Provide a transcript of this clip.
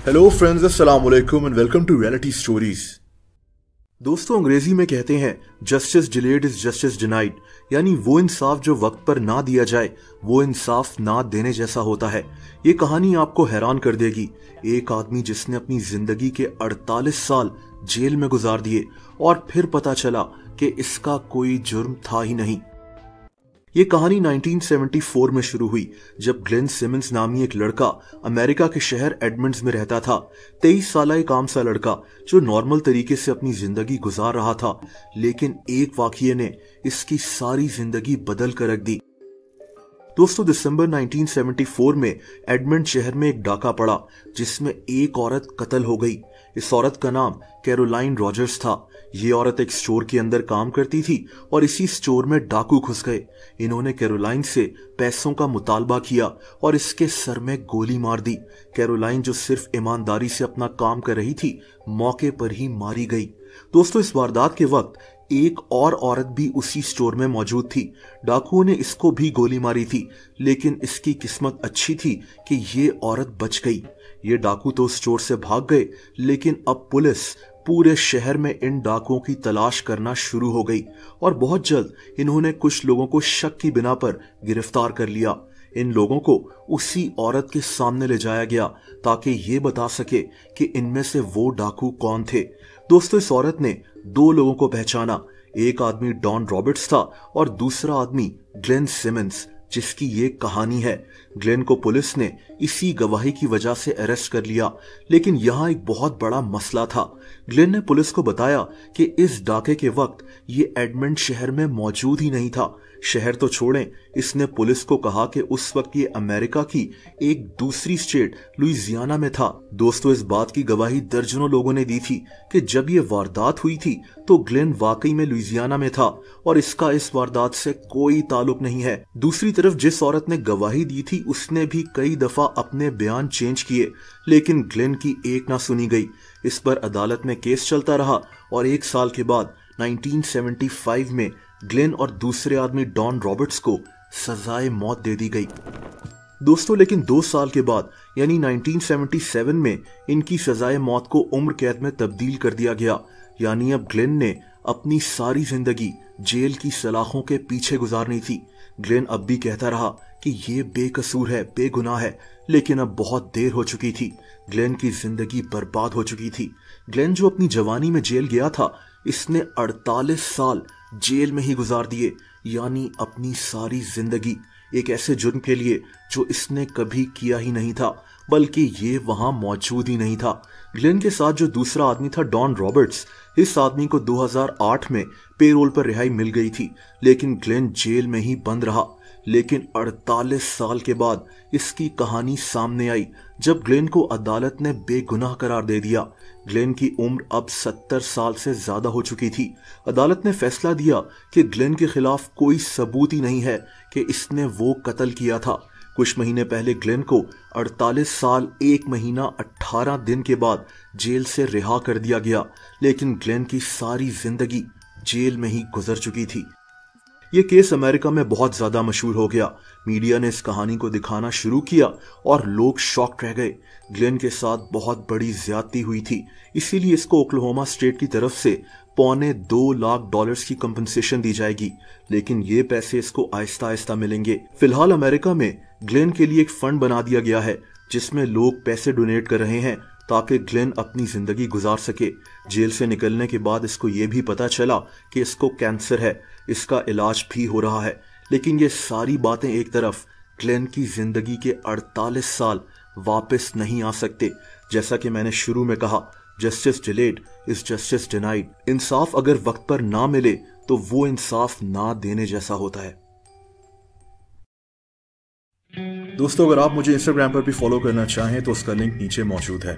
Hello friends, अस्सलाम वालेकुम and welcome to reality stories. दोस्तों, अंग्रेजी में कहते हैं justice delayed is justice denied, यानी वो इंसाफ जो वक्त पर ना दिया जाए वो इंसाफ ना देने जैसा होता है। ये कहानी आपको हैरान कर देगी। एक आदमी जिसने अपनी जिंदगी के 48 साल जेल में गुजार दिए और फिर पता चला कि इसका कोई जुर्म था ही नहीं। ये कहानी 1974 में शुरू हुई जब ग्लेन सिमंस नामी एक लड़का अमेरिका के शहर एडमंड्स में रहता था। 23 साल एक आम सा लड़का जो नॉर्मल तरीके से अपनी जिंदगी गुजार रहा था, लेकिन एक वाकये ने इसकी सारी जिंदगी बदल कर रख दी। दोस्तों, दिसंबर 1974 में एडमंड शहर में एक डाका पड़ा जिसमें एक औरत कत्ल हो गई। इस औरत का नाम कैरोलाइन रॉजर्स था। ये औरत एक स्टोर के अंदर काम करती थी और इसी स्टोर में डाकू घुस गए। इन्होंने कैरोलाइन से पैसों का मुतालबा किया और इसके सर में गोली मार दी। कैरोलाइन, जो सिर्फ ईमानदारी से अपना काम कर रही थी, मौके पर ही मारी गई। दोस्तों, इस वारदात के वक्त एक और औरत भी उसी स्टोर में मौजूद थी। डाकुओं ने इसको भी गोली मारी थी, लेकिन इसकी किस्मत अच्छी थी कि ये औरत बच गई। ये डाकू तो स्टोर से भाग गए, लेकिन अब पुलिस पूरे शहर में इन डाकुओं की तलाश करना शुरू हो गई और बहुत जल्द इन्होंने कुछ लोगों को शक की बिना पर गिरफ्तार कर लिया। इन लोगों को उसी औरत के सामने ले जाया गया ताकि ये बता सके कि इनमें से वो डाकू कौन थे। दोस्तों, इस औरत ने 2 लोगों को पहचाना। एक आदमी डॉन रॉबर्ट्स था और दूसरा आदमी ग्लेन सिमंस, जिसकी ये कहानी है। ग्लेन को पुलिस ने इसी गवाही की वजह से अरेस्ट कर लिया, लेकिन यहाँ एक बहुत बड़ा मसला था। ग्लेन ने पुलिस को बताया कि इस डाके के वक्त ये एडमंड शहर में मौजूद ही नहीं था। शहर तो छोड़ें, इसने पुलिस को कहा कि उस वक्त ये अमेरिका की एक दूसरी स्टेट लुइसियाना में था। दोस्तों, इस बात की गवाही दर्जनों लोगों ने दी थी कि जब ये वारदात हुई थी तो ग्लेन वाकई में लुइसियाना में था और इसका इस वारदात से कोई ताल्लुक नहीं है। दूसरी तरफ जिस औरत ने गवाही दी थी उसने भी कई दफा अपने बयान चेंज किए, लेकिन ग्लेन की एक ना सुनी गई। इस पर अदालत में केस चलता रहा और 1 साल के बाद 1975 में ग्लेन और दूसरे आदमी डॉन रॉबर्ट्स को सजाए मौत दे दी गई। दोस्तों, लेकिन 2 साल के बाद यानी 1977 में इनकी सजाए मौत को उम्र कैद में तब्दील कर दिया गया। यानी अब ग्लेन ने अपनी सारी जिंदगी जेल की सलाखों के पीछे गुजारनी थी। ग्लेन अब भी कहता रहा कि ये बेकसूर है, बेगुनाह है, लेकिन अब बहुत देर हो चुकी थी। ग्लेन की जिंदगी बर्बाद हो चुकी थी। ग्लेन जो अपनी जवानी में जेल गया था, इसने 48 साल जेल में ही गुजार दिए, यानी अपनी सारी जिंदगी एक ऐसे जुर्म के लिए जो इसने कभी किया ही नहीं था, बल्कि ये वहां मौजूद ही नहीं था। ग्लेन के साथ जो दूसरा आदमी था डॉन रॉबर्ट्स, इस आदमी को 2008 में पेरोल पर रिहाई मिल गई थी, लेकिन ग्लेन जेल में ही बंद रहा। लेकिन 48 साल के बाद इसकी कहानी सामने आई जब ग्लेन को अदालत ने बेगुनाह करार दे दिया। ग्लेन की उम्र अब 70 साल से ज्यादा हो चुकी थी। अदालत ने फैसला दिया कि ग्लेन के खिलाफ कोई सबूत ही नहीं है कि इसने वो कत्ल किया था। कुछ महीने पहले ग्लेन को 48 साल 1 महीना 18 दिन के बाद जेल से रिहा कर दिया गया, लेकिन ग्लेन की सारी जिंदगी जेल में ही गुजर चुकी थी। ये केस अमेरिका में बहुत ज्यादा मशहूर हो गया। मीडिया ने इस कहानी को दिखाना शुरू किया और लोग शॉक्ड रह गए। ग्लेन के साथ बहुत बड़ी ज्यादती हुई थी, इसीलिए इसको ओक्लाहोमा स्टेट की तरफ से $2.25 लाख की कंपनसेशन दी जाएगी, लेकिन ये पैसे इसको आहिस्ता आहिस्ता मिलेंगे। फिलहाल अमेरिका में ग्लेन के लिए एक फंड बना दिया गया है जिसमें लोग पैसे डोनेट कर रहे हैं ताकि ग्लेन अपनी जिंदगी गुजार सके। जेल से निकलने के बाद इसको ये भी पता चला कि इसको कैंसर है, इसका इलाज भी हो रहा है। लेकिन ये सारी बातें एक तरफ, ग्लेन की जिंदगी के 48 साल वापस नहीं आ सकते। जैसा कि मैंने शुरू में कहा, justice delayed is justice denied. इंसाफ अगर वक्त पर ना मिले तो वो इंसाफ ना देने जैसा होता है। दोस्तों, अगर आप मुझे इंस्टाग्राम पर भी फॉलो करना चाहें तो उसका लिंक नीचे मौजूद है।